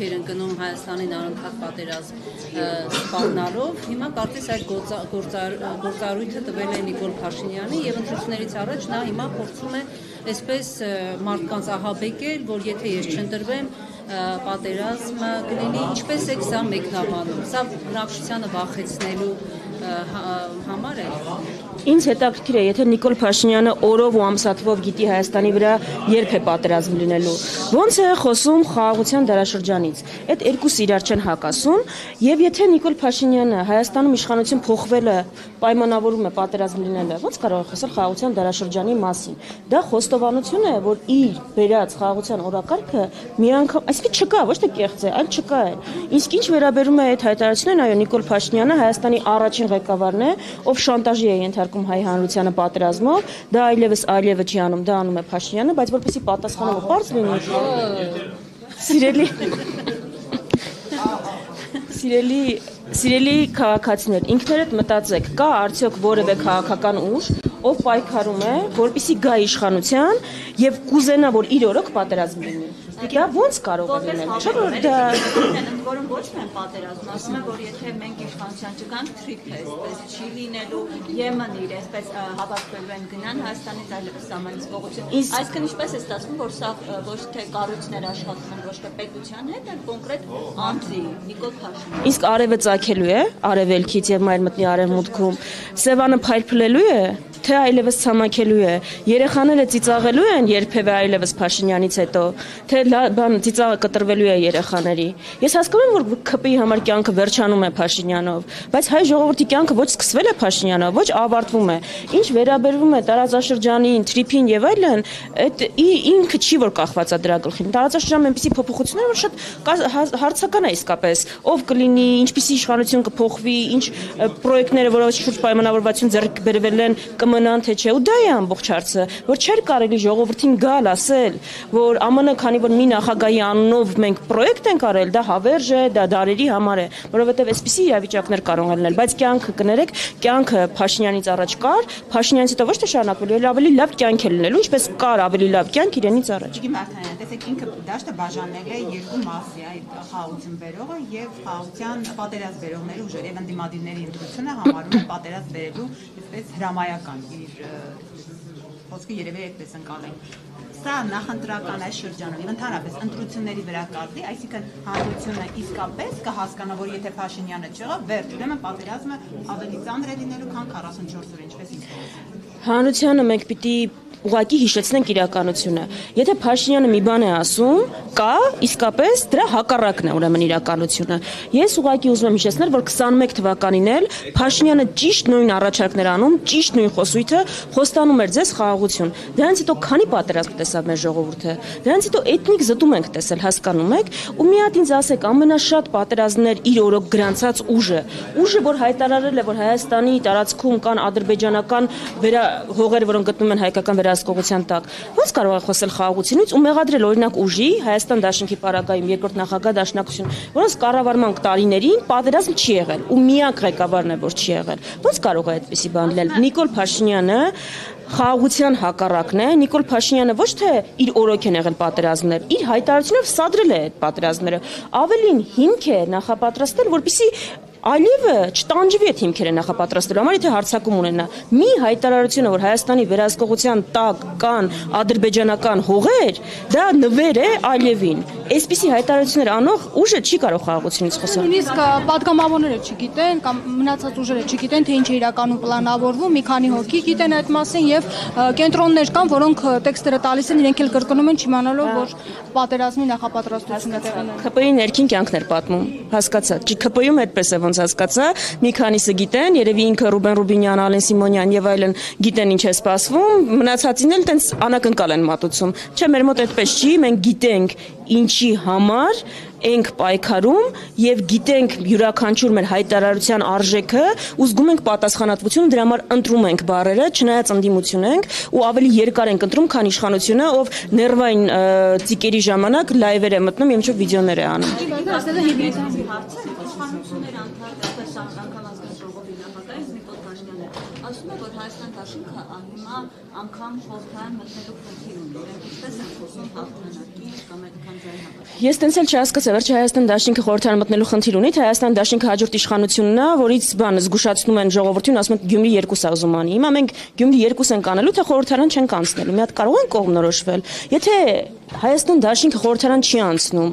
դեպքեր են գնում Հայաստանին անընդհատ պատերազմ սպառնալով, հիմա կարծես այդ գործառույթը տվել է Նիկոլ Փաշինյանի եւ ընտրություններից առաջ նա հիմա փորձում է այսպես մարդկանց ահաբեկել, որ եթե ես չընտրվեմ պատերազմը կլինի, ինչպես է սա մեկնաբանում, սա բնակչությանը վախեցնելու համար է։ Ինձ հետաքրքիր է, եթե Նիկոլ Փաշինյանը օրով ու ամսաթվով գիտի Հայաստանի վրա երբ է պատերազմ լինելու, ոնց է խոսում խաղաղության դարաշրջանից։ Այդ երկուսը իրար չեն հակասում, եւ եթե Նիկոլ Փաշինյանը Հայաստանում իշխանություն փոխվելը պայմանավորում է պատերազմ լինելը, ոնց կարող է խոսել խաղաղության դարաշրջանի մասին։ Դա խոստովանություն է, որ իր վերած խաղաղության օրակարգը մի անգամ, այսինքն չկա, ոչ թե կեղծ է, այլ չկա է։ Իսկ ինչ վերաբերում է այդ հայտարարություններին, այո, Նիկոլ Փաշինյանը Հայաստանի առաջին ղեկավարն է, ով շանտաժի է ենթարկում հայ հանրությանը պատերազմով, դա այլևս Ալիևը չի անում, դա անում է Փաշինյանը, բայց որպեսզի պատասխանումը պարզ լինի, Սիրելի քաղաքացիներ, ինքներդ մտածեք, կա արդյոք որևէ քաղաքական ուժ, ով պայքարում է, որպեսզի գա իշխանության եւ կուզենա, որ իր օրոք պատերազմ լինի։ Դա ոնց կարող է լինել։ Չէ՞ որ դա որում ոչ միայն պատերազմ, ասում են, որ եթե մենք իշխանության չգանք, թրիփ է, այսպես չի լինելու, Եմեն իր այսպես հավաքվելու են գնան Հայաստանից այլևս սահմանից փողություն։ Այսինքն ինչպես է ստացվում, որ սա ոչ թե կառույցներ աշխատում են, ոչ թե պետության հետ, այլ կոնկրետ անձի Նիկոլ Փաշինյանը։ Իսկ արևը ծագելու է, արևելքից եւ մայր մտնի արևմուտքում, Սևանը փայլփլելու է, թե այլևս ցամաքելու է, երեխաները ծիծաղելու են երբևէ այլևս Փաշինյանից հետո, թե բան ծիծաղը կտրվելու է երեխաների։ Ես հասկանում եմ, որ ԿՊ-ի համար կյանքը վերջանում է Փաշինյանով, բայց հայ ժողովրդի կյանքը ոչ սկսվել է Փաշինյանով, ոչ ավարտվում է։ Ինչ վերաբերվում է տարածաշրջանին, թրիփին եւ այլն, այդ ինքը չի որ կախված է դրա գլխին։ Տարածաշրջանում այնպիսի փոփոխություններ, որ շատ հարցական է իսկապես, ով կլինի, ինչպիսի իշխանություն կփոխվի, ինչ պրոյեկտները, որոնց շուրջ պայմանավորվածություն ձեռք բերվել են, կմնան թե չէ, ու դա է ամբողջ հարցը, որ չէր կարելի ժողովրդին գալ ասել, որ ԱՄՆ քանի որ մի նախագահի անունով մենք պրոյեկտ ենք արել, դա հավերժ է, դա դարերի համար է, որովհետև այսպիսի իրավիճակներ կարող են լինել, բայց կյանքը կներեք, կյանքը Փաշինյանից առաջ կար, Փաշինյանից հետո ոչ թե շարունակվելու, այլ ավելի լավ կյանք է լինելու, ինչպես կար ավելի լավ կյանք իրենից առաջ։ Մարտանյան, տեսեք ինքը դաշտը բաժանել է երկու մասի, այդ խաղաղություն բերողը եւ խաղաղության պատերազմ բերողների ուժերը եւ ընդդիմադիրների ընտրությունը համարում են պատերազմ բերելու այսպես հրամայական իր խոսքը երևի այդպես ընկալենք։ Սա նախընտրական այս շրջանում եւ ընդհանրապես ընտրությունների վրա կազմի, այսինքն հանրությունը իսկապես կհասկանա, որ եթե Փաշինյանը չեղավ, վերջ, ուրեմն պատերազմը ավելի ծանր է լինելու, քան 44 օր, ինչպես ինձ թվում է։ Հանրությանը մենք պիտի ուղղակի հիշեցնենք իրականությունը։ Եթե Փաշինյանը մի բան է ասում, կա, իսկապես դրա հակառակն է ուրեմն իրականությունը։ Ես ուղղակի ուզում եմ հիշեցնել, որ 21 թվականին էլ Փաշինյանը ճիշտ նույն առաջարկներ անում, ճիշտ նույն խոսույթը խոստանում էր ձեզ խաղաղություն։ Դրանից հետո քանի պատերազմ տեսավ մեր ժողովուրդը։ Դրանից հետո էթնիկ զտում ենք տեսել, հասկանում եք, ու մի հատ ինձ ասեք, ամենաշատ պատերազմներ իր օրոք գրանցած ուժը, որ հայտարարել է, որ Հայաստանի տարածքում կան ադրբեջանական հողեր, որոնք գտնվում են հայկական վերահսկողության տակ, ոնց կարող է խոսել խաղաղությունից ու մեղադրել օրինակ ուժի Հայաստան Դաշնքի պարագայում երկրորդ նախագահ դաշնակցություն, որոնց կառավարման տարիներին պատերազմ չի եղել ու միակ ղեկավարն է, որ չի եղել։ Ոնց կարող է այդպիսի բան լինել։ Նիկոլ Փաշինյանը խաղաղության հակառակն է, Նիկոլ Փաշինյանը ոչ թե իր օրոք են եղել պատերազմներ, իր հայտարարությունով սադրել է այդ պատերազմները, ավելին հիմք է նախապատրաստել, որպեսզի Ալիևը չտանջվի այդ հիմքերը նախապատրաստելու համար, եթե հարձակում ունենա։ Մի հայտարարությունը, որ Հայաստանի վերահսկողության տակ կան ադրբեջանական հողեր, դա նվեր է Ալիևին։ Այսպիսի հայտարարություններ անող ուժը չի կարող խաղաղությունից խոսել։ Նույնիսկ պատգամավորները չգիտեն կամ մնացած ուժերը չգիտեն, թե ինչ է իրականում պլանավորվում, մի քանի հոգի գիտեն այդ մասին եւ կենտրոններ կան, որոնք տեքստերը տալիս են, իրենք էլ կրկնում են, չիմանալով, որ պատերազմի նախապատրաստությունը տեղի ունի։ ԿՊ-ի ներքին կյանքն էր պատմում, հասկացա։ ԿՊ-ում այդպես է ոնց հասկացա, մի քանիսը գիտեն, երևի ինքը Ռուբեն Ռուբինյան, Ալեն Սիմոնյան եւ այլն գիտեն ինչ է սպասվում, մնացածին էլ տենց անակնկալ են մատուցում։ Չէ, մեր մոտ այդպես չի, մենք գիտենք ինչի համար ենք պայքարում եւ գիտենք յուրաքանչյուր մեր հայտարարության արժեքը ու զգում ենք պատասխանատվություն, դրա համար ընտրում ենք բառերը, չնայած ընդդիմություն ենք ու ավելի երկար ենք ընտրում, քան իշխանությունը, ով ներվային ծիկերի ժամանակ լայվեր է մտնում եւ ինչ-որ վիդեոներ է անում։ Փոխանցումներ անդառ այսպես անգամ ազգային ժողովի նախագահ Նիկոլ Փաշինյանը ասում է, որ Հայաստան դաշինքը հիմա անգամ խորհրդարան մտնելու խնդիր ունի։ Ինչպես են խոսում հաղթանակի կամ այդքան ձայն հավաք։ Ես տենց էլ չհասկացա, վերջը Հայաստան դաշինքը խորհրդարան մտնելու խնդիր ունի, թե Հայաստան դաշինքը հաջորդ իշխանությունն է, որից բանը զգուշացնում են ժողովրդին, ասում են Գյումրի 2 ազում անի։ Հիմա մենք Գյումրի 2 ենք անելու, թե խորհրդարան չենք անցնելու։ Մի հատ կարող են կողմնորոշվել։ Եթե Հայաստան դաշինքը խորհրդարան չի անցնում,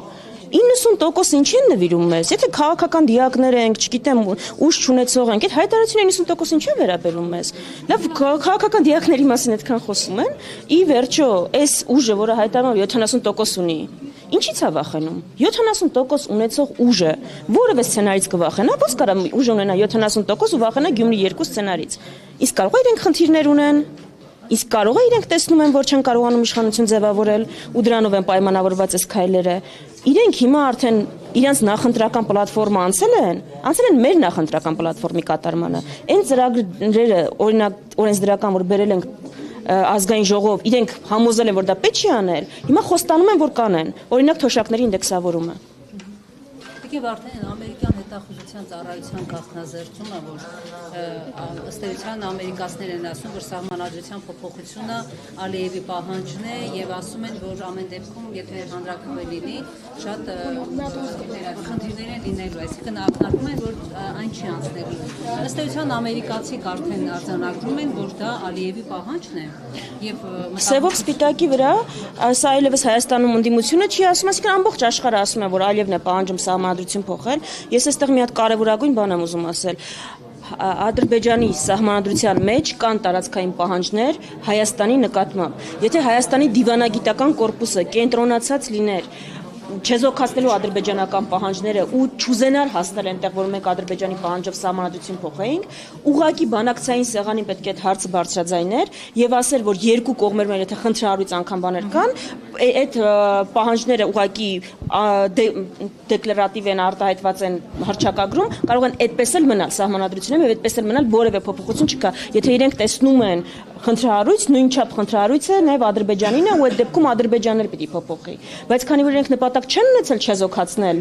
90% ինչ են նվիրում մեզ։ Եթե քաղաքական դիակներ ենք, չգիտեմ, ուժ չունեցող ենք, այդ հայտարարությունը 90% ինչ է վերաբերում մեզ։ Լավ, քաղաքական դիակների մասին այդքան խոսում են, ի վերջո, այս ուժը, որը հայտարարում 70% ունի, ինչի՞ց է վախենում։ 70% ունեցող ուժը որևէ սցենարից կվախենա, ո՞նց կարա ուժ ունենա 70% ու վախենա Գյումրի 2 սցենարից։ Իսկ կարող է իրենք խնդիրներ ունեն։ Իսկ կարող է իրենք տեսնում են, որ չեն կարողանում իշխանություն ձևավորել ու դրանով են պայմանավորված այս քայլերը։ Իրենք հիմա արդեն իրենց նախընտրական պլատֆորմը անցել են մեր նախընտրական պլատֆորմի կատարմանը։ Այն ծրագրերը, օրինակ օրենսդրական, որ բերել ենք ազգային ժողով, իրենք համոզել են, որ դա պետք չի անել, հիմա խոստանում են, որ կանեն։ Օրինակ թոշակների ինդեքսավորումը։ Եվ արդեն ամերիկյան հետախուզության ծառայության գաղտնազերծումը, որ ըստ էության ամերիկացիներ են ասում, որ սահմանադրության փոփոխությունը Ալիևի պահանջն է եւ ասում են, որ ամեն դեպքում, եթե հանրաքվե լինի, շատ խնդիրներ են լինելու, այսինքն ակնարկում են, որ այն չի անցնելու։ Ըստ էության ամերիկացիք արդեն արձանագրում են, որ դա Ալիևի պահանջն է եւ Սևով սպիտակի վրա, սա այլևս Հայաստանում ընդդիմությունը չի ասում, այսինքն ամբողջ աշխարհը ասում է, որ Ալիևն է պահանջում սահմանադրություն փոխել։ Ես այստեղ մի հատ կարևորագույն բան եմ ուզում ասել։ Ադրբեջանի սահմանադրության մեջ կան տարածքային պահանջներ Հայաստանի նկատմամբ։ Եթե Հայաստանի դիվանագիտական կորպուսը կենտրոնացած լիներ չեզոքացնելու ադրբեջանական պահանջները ու չուզենար հասնել այնտեղ, որ մենք Ադրբեջանի պահանջով սահմանադրություն փոխեինք, ուղղակի բանակցային սեղանին պետք է այդ հարցը բարձրաձայներ եւ ասել, որ երկու կողմերում եթե խնդրահարույց անգամ բաներ կան, այդ պահանջները ուղղակի դեկլարատիվ են, արտահայտված են հռչակագրում, կարող են այդպես էլ մնալ սահմանադրությունում եւ այդպես էլ մնալ, որևէ փոփոխություն չկա։ Եթե իրենք տեսնում են խնդրահարույց, նույնչափ խնդրահարույց է նաև Ադրբեջանին է ու այդ դեպքում Ադրբեջանն էլ պիտի փոփոխի։ Բայց քանի որ իրենք նպատակ չեն ունեցել չեզոքացնել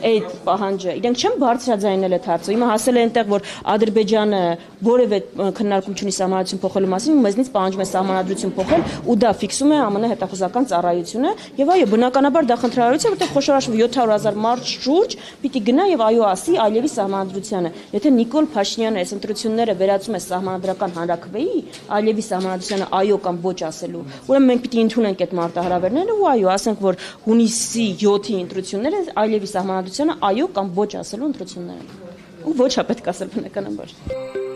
այդ պահանջը, իրենք չեն բարձրաձայնել այդ հարցը։ Հիմա հասել է այնտեղ, որ Ադրբեջանը որևէ քննարկում չունի սահմանադրություն փոխելու մասին, մեզնից պահանջում է սահմանադրություն փոխել ու դա ֆիքսում է ԱՄՆ հետախուզական ծառայությունը եւ այո, բնականաբար դա խնդրահարույց է, որտեղ խոշորաշվի 700,000 մարդ շուրջ պիտի գնա եւ այո ասի Ալիևի սահմանադրությանը։ Եթե Նիկոլ Փաշինյանը այս ընտրությունները վերածում է սահմանադրական հանրաքվեի, Ալիևի սահմանադրությանը այո կամ ոչ ասելու, ուրեմն մենք պիտի ընդունենք այդ մարտահրավերները ու այո, ասենք, որ հունիսի 7-ի ընտրությունները Ալիևի սահմանադրությանը այո կամ ոչ ասելու ընտրություններ են։ Ու ոչ է պետք ասել բնականաբար։